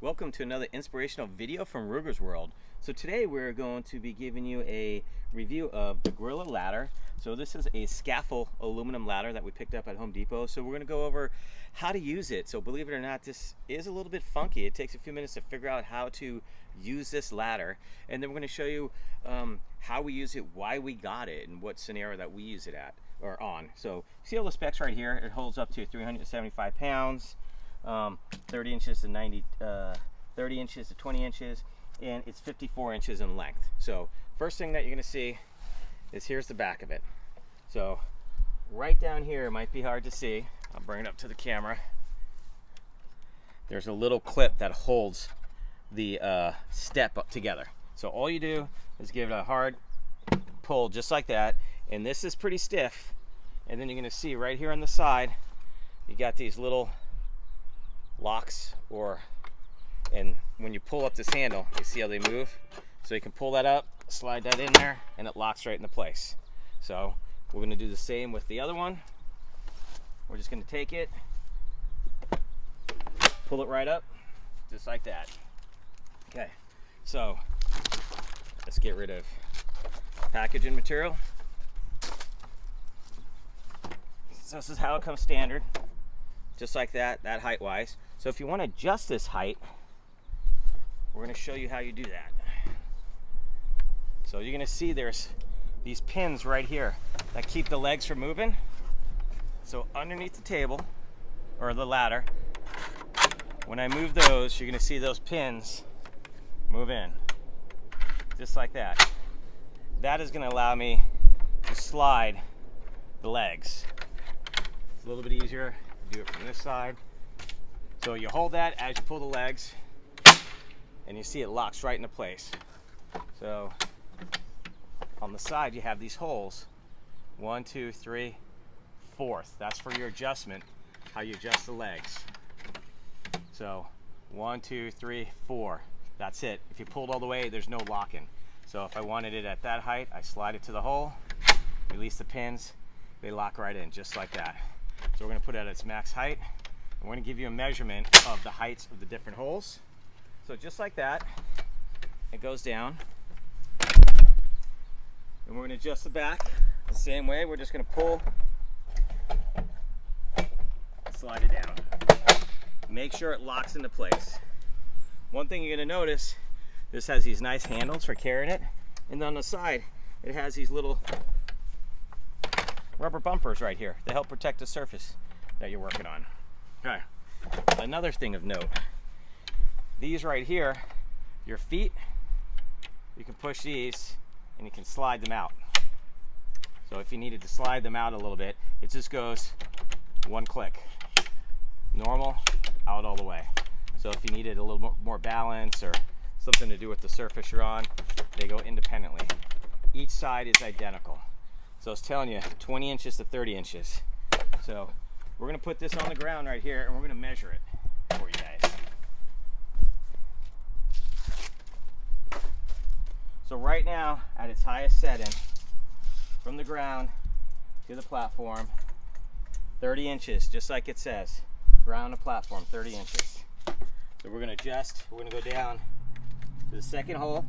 Welcome to another inspirational video from Ruger's World. So today we're going to be giving you a review of the Gorilla ladder. So this is a scaffold aluminum ladder that we picked up at Home Depot. So we're going to go over how to use it. So believe it or not, this is a little bit funky. It takes a few minutes to figure out how to use this ladder. And then we're going to show you how we use it, why we got it, and what scenario that we use it at or on. So see all the specs right here. It holds up to 375 pounds. 30 inches to 30 inches to 20 inches, and it's 54 inches in length. So first thing that you're going to see is here's the back of it. So right down here, it might be hard to see. I'll bring it up to the camera. There's a little clip that holds the step up together. So all you do is give it a hard pull just like that, and this is pretty stiff. And then you're going to see right here on the side, you got these little locks, and when you pull up this handle, you see how they move? So you can pull that up, slide that in there, and it locks right into place. So we're going to do the same with the other one. We're just going to take it, pull it right up, just like that. Okay, so let's get rid of packaging material. So this is how it comes standard, just like that height wise. So if you want to adjust this height, we're going to show you how you do that. So you're going to see there's these pins right here that keep the legs from moving. So underneath the table or the ladder, when I move those, you're going to see those pins move in, just like that. That is going to allow me to slide the legs. It's a little bit easier to do it from this side. So you hold that as you pull the legs, and you see it locks right into place. So on the side you have these holes, 1, 2, 3, 4th. That's for your adjustment, how you adjust the legs. So 1, 2, 3, 4. That's it. If you pulled all the way, there's no locking. So if I wanted it at that height, I slide it to the hole, release the pins, they lock right in just like that. So we're going to put it at its max height. We're going to give you a measurement of the heights of the different holes. So just like that, it goes down. And we're going to adjust the back the same way. We're just going to pull, slide it down. Make sure it locks into place. One thing you're going to notice, this has these nice handles for carrying it. And on the side, it has these little rubber bumpers right here to help protect the surface that you're working on. Okay, another thing of note, these right here, your feet, you can push these and you can slide them out. So if you needed to slide them out a little bit, it just goes one click. Normal, out all the way. So if you needed a little more balance or something to do with the surface you're on, they go independently. Each side is identical. So I was telling you, 20 inches to 30 inches. So we're going to put this on the ground right here, and we're going to measure it for you guys. So right now, at its highest setting, from the ground to the platform, 30 inches, just like it says. Ground to platform, 30 inches. So we're going to adjust. We're going to go down to the second hole.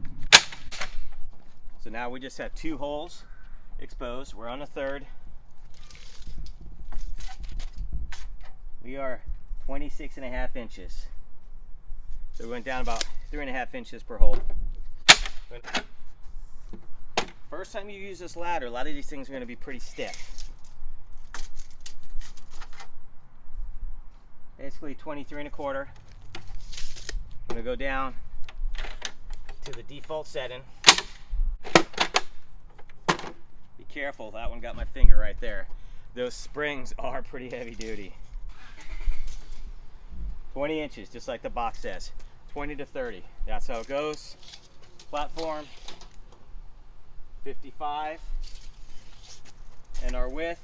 So now we just have 2 holes exposed. We're on the third. We are 26.5 inches. So we went down about 3.5 inches per hole. First time you use this ladder, a lot of these things are going to be pretty stiff. Basically 23.25. I'm going to go down to the default setting. Be careful, that one got my finger right there. Those springs are pretty heavy duty. 20 inches, just like the box says. 20 to 30, that's how it goes. Platform, 55. And our width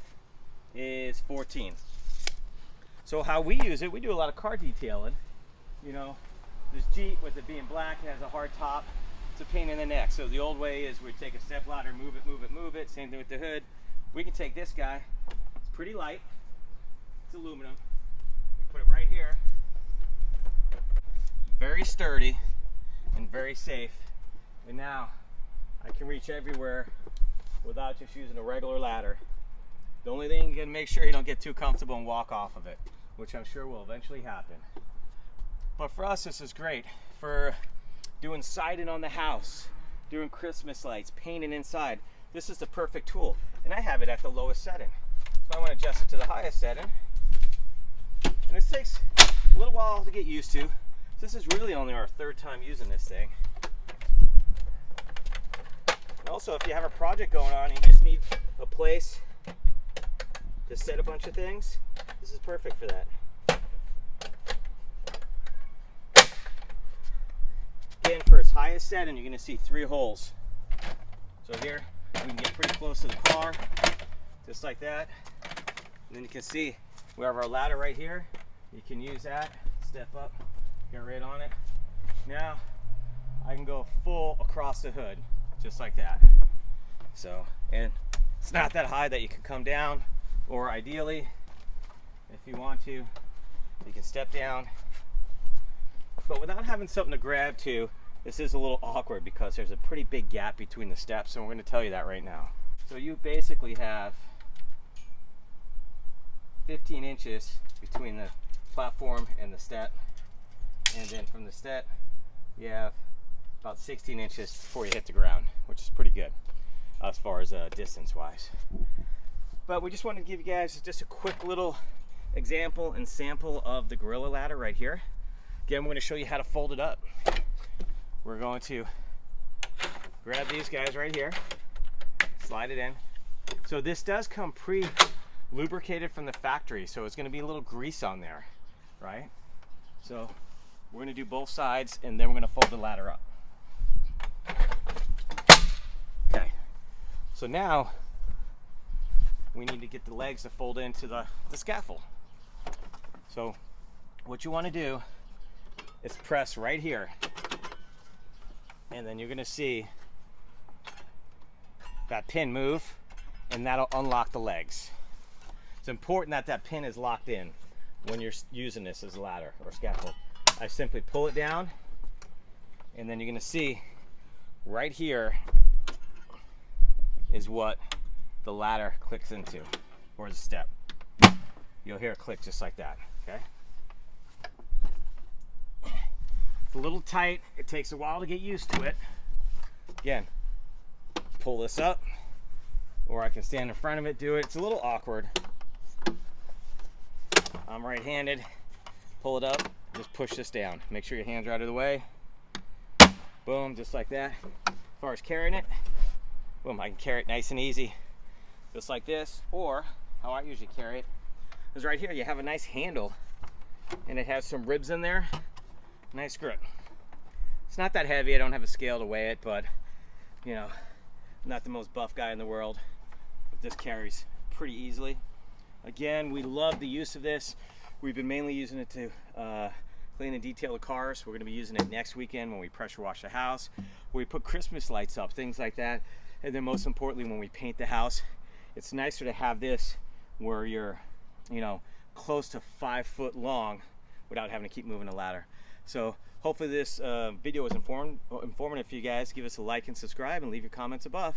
is 14. So how we use it, we do a lot of car detailing. You know, this Jeep, with it being black, it has a hard top. It's a pain in the neck. So the old way is we'd take a step ladder, move it, move it, move it. Same thing with the hood. We can take this guy. It's pretty light. It's aluminum. We put it right here. Very sturdy and very safe. And now I can reach everywhere without just using a regular ladder. The only thing, you gotta make sure you don't get too comfortable and walk off of it, which I'm sure will eventually happen. But for us, this is great for doing siding on the house, doing Christmas lights, painting inside. This is the perfect tool. And I have it at the lowest setting. If I want to adjust it to the highest setting, and it takes a little while to get used to. This is really only our third time using this thing. And also, if you have a project going on and you just need a place to set a bunch of things, this is perfect for that. Again, for its highest setting, you're going to see 3 holes. So here, we can get pretty close to the car, just like that. And then you can see we have our ladder right here. You can use that, step up, get right on it. Now, I can go full across the hood, just like that. So, and it's not that high that you can come down, or ideally, if you want to, you can step down. But without having something to grab to, this is a little awkward because there's a pretty big gap between the steps, and we're going to tell you that right now. So you basically have 15 inches between the platform and the step, and then from the step you have about 16 inches before you hit the ground, which is pretty good as far as distance wise. But we just wanted to give you guys just a quick little example and sample of the Gorilla Ladder right here. Again, we're going to show you how to fold it up. We're going to grab these guys right here, slide it in. So this does come pre-lubricated from the factory, so it's going to be a little grease on there, right? So we're going to do both sides, and then we're going to fold the ladder up. Okay, so now we need to get the legs to fold into the scaffold. So what you want to do is press right here, and then you're going to see that pin move, and that'll unlock the legs. It's important that that pin is locked in when you're using this as a ladder or scaffold. I simply pull it down, and then you're going to see right here is what the ladder clicks into, or the step. You'll hear it click just like that, okay? It's a little tight. It takes a while to get used to it. Again, pull this up, or I can stand in front of it, do it. It's a little awkward. I'm right-handed. Pull it up, just push this down. Make sure your hands are out of the way. Boom, just like that. As far as carrying it, boom, I can carry it nice and easy, just like this. Or how I usually carry it is right here. You have a nice handle, and it has some ribs in there. Nice grip. It's not that heavy. I don't have a scale to weigh it, but you know, I'm not the most buff guy in the world. But this carries pretty easily. Again, we love the use of this. We've been mainly using it to clean and detail the cars. We're going to be using it next weekend when we pressure wash the house, where we put Christmas lights up, things like that. And then most importantly, when we paint the house, it's nicer to have this where you're, you know, close to 5 foot long without having to keep moving the ladder. So hopefully this video was informative for you guys. Give us a like and subscribe, and leave your comments above.